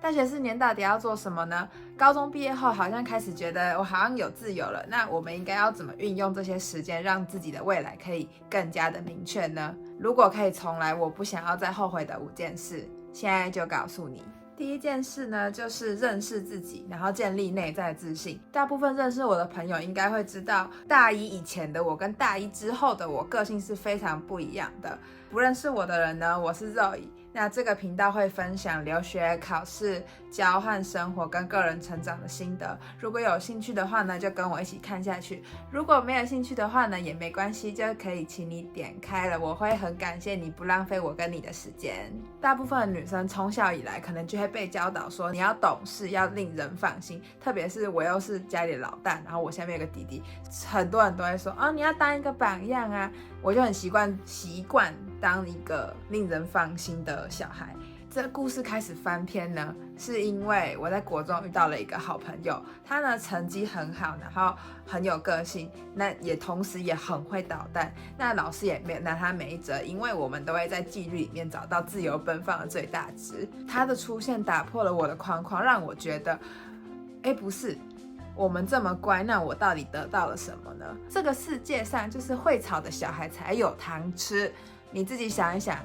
大学4年到底要做什么呢？高中毕业后好像开始觉得我好像有自由了，那我们应该要怎么运用这些时间，让自己的未来可以更加的明确呢？如果可以重来，我不想要再后悔的5件事，现在就告诉你。第一件事呢，就是认识自己，然后建立内在自信。大部分认识我的朋友应该会知道，大一以前的我跟大一之后的我个性是非常不一样的。不认识我的人呢，我是 Zoe。那这个频道会分享留学、考试、交换生活跟个人成长的心得。如果有兴趣的话呢，就跟我一起看下去；如果没有兴趣的话呢，也没关系，就可以请你点开了。我会很感谢你不浪费我跟你的时间。大部分的女生从小以来可能就会被教导说，你要懂事，要令人放心。特别是我又是家里的老大，然后我下面有个弟弟，很多人都会说，你要当一个榜样啊。我就很习惯当一个令人放心的小孩。这个故事开始翻篇呢，是因为我在国中遇到了一个好朋友，他呢成绩很好，然后很有个性，那也同时也很会捣蛋。那老师也没有拿他没辙，因为我们都会在纪律里面找到自由奔放的最大值。他的出现打破了我的框框，让我觉得，不是。我们这么乖，那我到底得到了什么呢？这个世界上就是会吵的小孩才有糖吃。你自己想一想，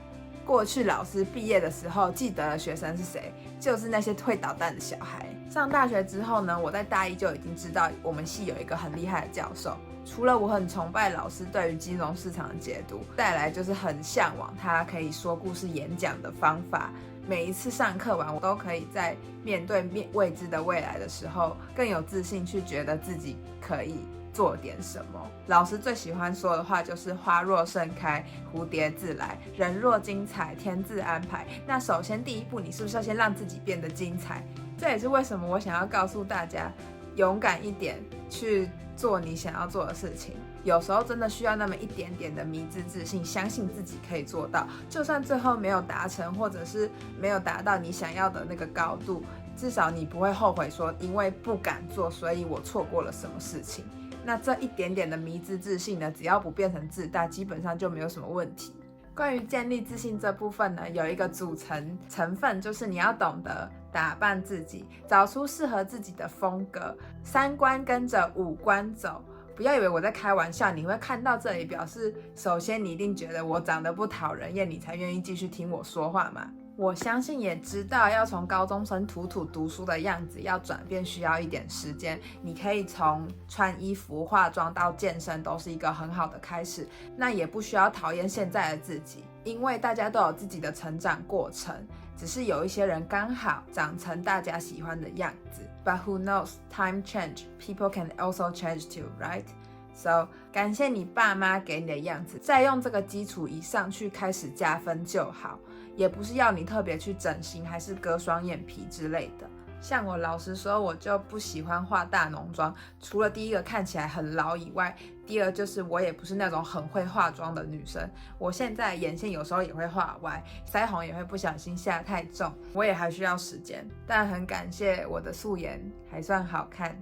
过去老师毕业的时候记得的学生是谁？就是那些会捣蛋的小孩。上大学之后呢，我在大一就已经知道我们系有一个很厉害的教授。除了我很崇拜老师对于金融市场的解读，再来就是很向往他可以说故事演讲的方法。每一次上课完，我都可以在面对未知的未来的时候，更有自信去觉得自己可以做点什么。老师最喜欢说的话就是花若盛开，蝴蝶自来，人若精彩，天自安排。那首先第一步，你是不是要先让自己变得精彩？这也是为什么我想要告诉大家，勇敢一点去做你想要做的事情。有时候真的需要那么一点点的迷之自信，相信自己可以做到，就算最后没有达成，或者是没有达到你想要的那个高度，至少你不会后悔说因为不敢做，所以我错过了什么事情。那这一点点的迷之自信呢，只要不变成自大，基本上就没有什么问题。关于建立自信这部分呢，有一个成分，就是你要懂得打扮自己，找出适合自己的风格，3观跟着5官走。不要以为我在开玩笑，你会看到这里表示，首先你一定觉得我长得不讨人厌，你才愿意继续听我说话嘛。我相信也知道，要从高中生土读书的样子要转变需要一点时间。你可以从穿衣服、化妆到健身，都是一个很好的开始。那也不需要讨厌现在的自己，因为大家都有自己的成长过程，只是有一些人刚好长成大家喜欢的样子。But who knows? Time change, people can also change too, right? So 感谢你爸妈给你的样子，再用这个基础以上去开始加分就好。也不是要你特别去整形还是割双眼皮之类的。像我老实说，我就不喜欢化大浓妆，除了第一个看起来很老以外，第二就是我也不是那种很会化妆的女生。我现在眼线有时候也会画歪，腮红也会不小心下太重，我也还需要时间。但很感谢我的素颜还算好看。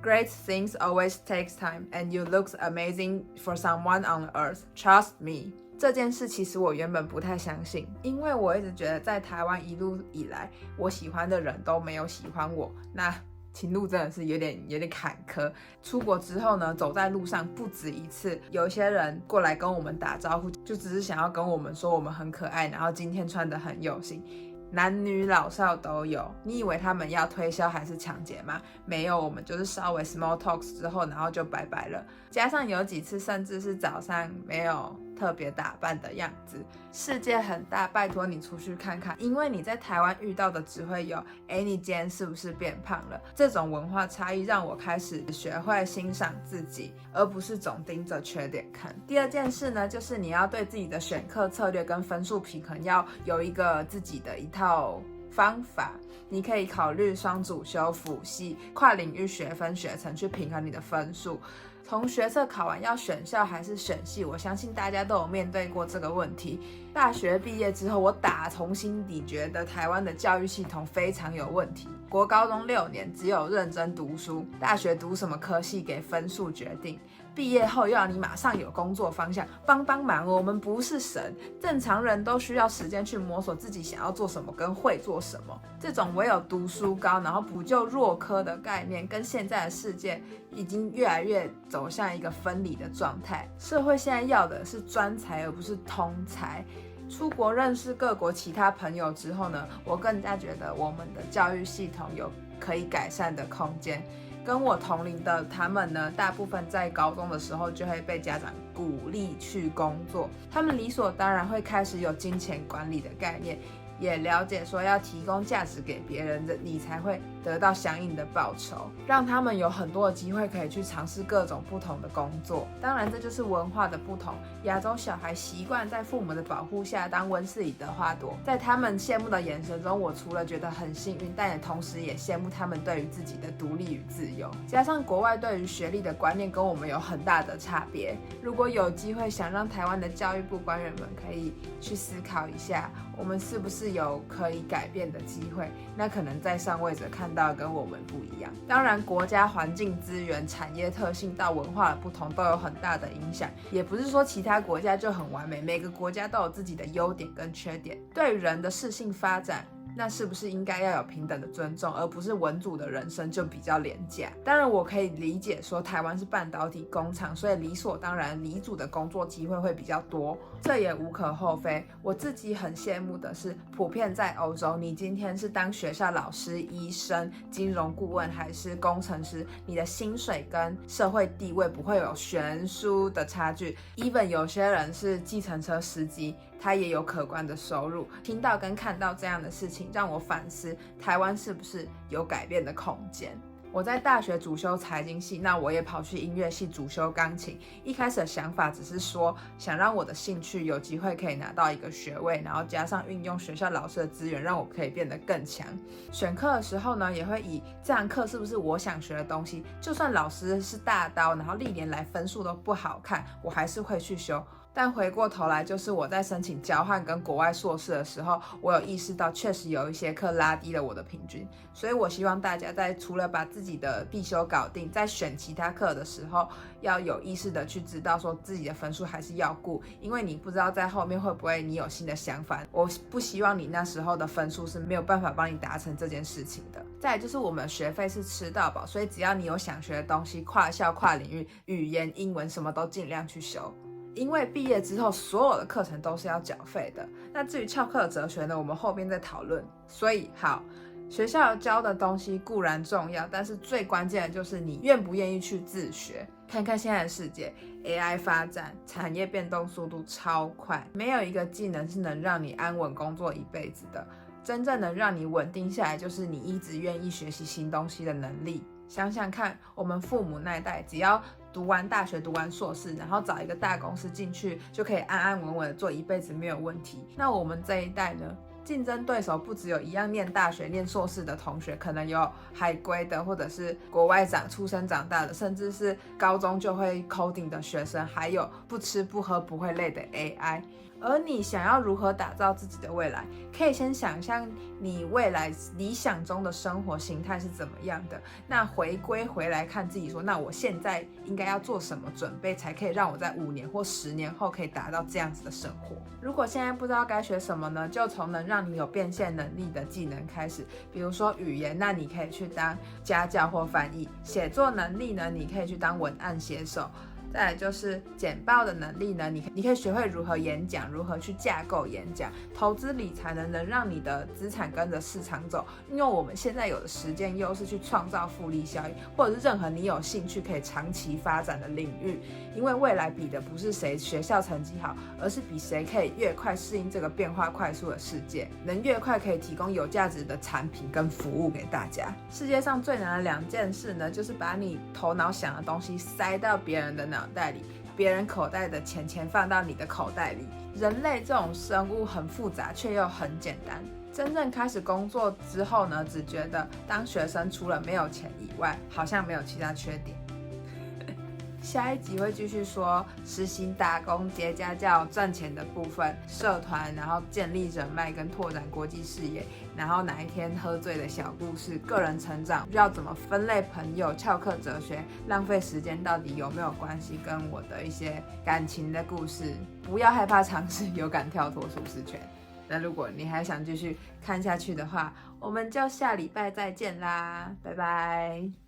Great things always takes time, and you look amazing for someone on earth. Trust me. 这件事其实我原本不太相信，因为我一直觉得在台湾一路以来，我喜欢的人都没有喜欢我，那情路真的是有点坎坷。出国之后呢，走在路上不止一次，有一些人过来跟我们打招呼，就只是想要跟我们说我们很可爱，然后今天穿得很有型。男女老少都有，你以为他们要推销还是抢劫吗？没有，我们就是稍微 small talks 之后，然后就拜拜了。加上有几次甚至是早上没有特别打扮的样子。世界很大，拜托你出去看看，因为你在台湾遇到的只会有你今天是不是变胖了？这种文化差异让我开始学会欣赏自己，而不是总盯着缺点看。第二件事呢，就是你要对自己的选课策略跟分数平衡要有一个自己的一套方法。你可以考虑双主修、辅系、跨领域学分学程去平衡你的分数。从学测考完要选校还是选系，我相信大家都有面对过这个问题。大学毕业之后，我打从心底觉得台湾的教育系统非常有问题。国高中6年只有认真读书，大学读什么科系给分数决定，毕业后又要你马上有工作方向，帮忙哦，我们不是神，正常人都需要时间去摸索自己想要做什么跟会做什么。这种唯有读书高，然后补救弱科的概念，跟现在的世界已经越来越走向一个分离的状态。社会现在要的是专才，而不是通才。出国认识各国其他朋友之后呢，我更加觉得我们的教育系统有可以改善的空间。跟我同龄的他们呢，大部分在高中的时候就会被家长鼓励去工作，他们理所当然会开始有金钱管理的概念，也了解说要提供价值给别人的，你才会得到相应的报酬，让他们有很多的机会可以去尝试各种不同的工作。当然这就是文化的不同，亚洲小孩习惯在父母的保护下当温室里的花朵，在他们羡慕的眼神中，我除了觉得很幸运，但也同时也羡慕他们对于自己的独立与自由。加上国外对于学历的观念跟我们有很大的差别，如果有机会想让台湾的教育部官员们可以去思考一下，我们是不是有可以改变的机会，那可能在上位者看到跟我们不一样。当然国家环境资源、产业特性到文化的不同都有很大的影响，也不是说其他国家就很完美，每个国家都有自己的优点跟缺点。对于人的适性发展，那是不是应该要有平等的尊重，而不是文组的人生就比较廉价？当然我可以理解说台湾是半导体工厂，所以理所当然理组的工作机会会比较多，这也无可厚非。我自己很羡慕的是，普遍在欧洲，你今天是当学校老师、医生、金融顾问还是工程师，你的薪水跟社会地位不会有悬殊的差距。even 有些人是计程车司机，他也有可观的收入。听到跟看到这样的事情，让我反思台湾是不是有改变的空间。我在大学主修财经系，那我也跑去音乐系主修钢琴。一开始的想法只是说，想让我的兴趣有机会可以拿到一个学位，然后加上运用学校老师的资源，让我可以变得更强。选课的时候呢，也会以这堂课是不是我想学的东西，就算老师是大刀，然后历年来分数都不好看，我还是会去修。但回过头来，就是我在申请交换跟国外硕士的时候，我有意识到确实有一些课拉低了我的平均，所以我希望大家在除了把自己的必修搞定，在选其他课的时候，要有意识的去知道说自己的分数还是要顾，因为你不知道在后面会不会你有新的想法，我不希望你那时候的分数是没有办法帮你达成这件事情的。再来就是我们学费是吃到饱，所以只要你有想学的东西，跨校跨领域，语言、英文什么都尽量去修。因为毕业之后所有的课程都是要缴费的，那至于翘课的哲学呢，我们后面再讨论。所以好，学校教的东西固然重要，但是最关键的就是你愿不愿意去自学。看看现在的世界 AI 发展，产业变动速度超快，没有一个技能是能让你安稳工作一辈子的，真正能让你稳定下来，就是你一直愿意学习新东西的能力。想想看，我们父母那一代，只要读完大学、读完硕士，然后找一个大公司进去，就可以安安稳稳的做一辈子没有问题。那我们这一代呢？竞争对手不只有一样念大学、念硕士的同学，可能有海归的，或者是国外出生长大的，甚至是高中就会 coding 的学生，还有不吃不喝不会累的 AI。而你想要如何打造自己的未来，可以先想象你未来理想中的生活形态是怎么样的，那回归回来看自己说，那我现在应该要做什么准备，才可以让我在5年或10年后可以达到这样子的生活。如果现在不知道该学什么呢，就从能让你有变现能力的技能开始，比如说语言，那你可以去当家教或翻译；写作能力呢，你可以去当文案写手。再来就是简报的能力呢，你可以学会如何演讲，如何去架构演讲。投资理财呢，能让你的资产跟着市场走，因为我们现在有的时间优势去创造复利效应，或者是任何你有兴趣可以长期发展的领域。因为未来比的不是谁学校成绩好，而是比谁可以越快适应这个变化快速的世界，能越快可以提供有价值的产品跟服务给大家。世界上最难的2件事呢，就是把你头脑想的东西塞到别人的脑袋里，别人口袋的钱放到你的口袋里。人类这种生物很复杂，却又很简单。真正开始工作之后呢，只觉得当学生除了没有钱以外，好像没有其他缺点。下一集会继续说实习打工、接家教赚钱的部分，社团，然后建立人脉跟拓展国际视野，然后哪一天喝醉的小故事，个人成长要怎么分类朋友，翘课哲学，浪费时间到底有没有关系，跟我的一些感情的故事。不要害怕尝试，有敢跳脱舒适圈。那如果你还想继续看下去的话，我们就下礼拜再见啦，拜拜。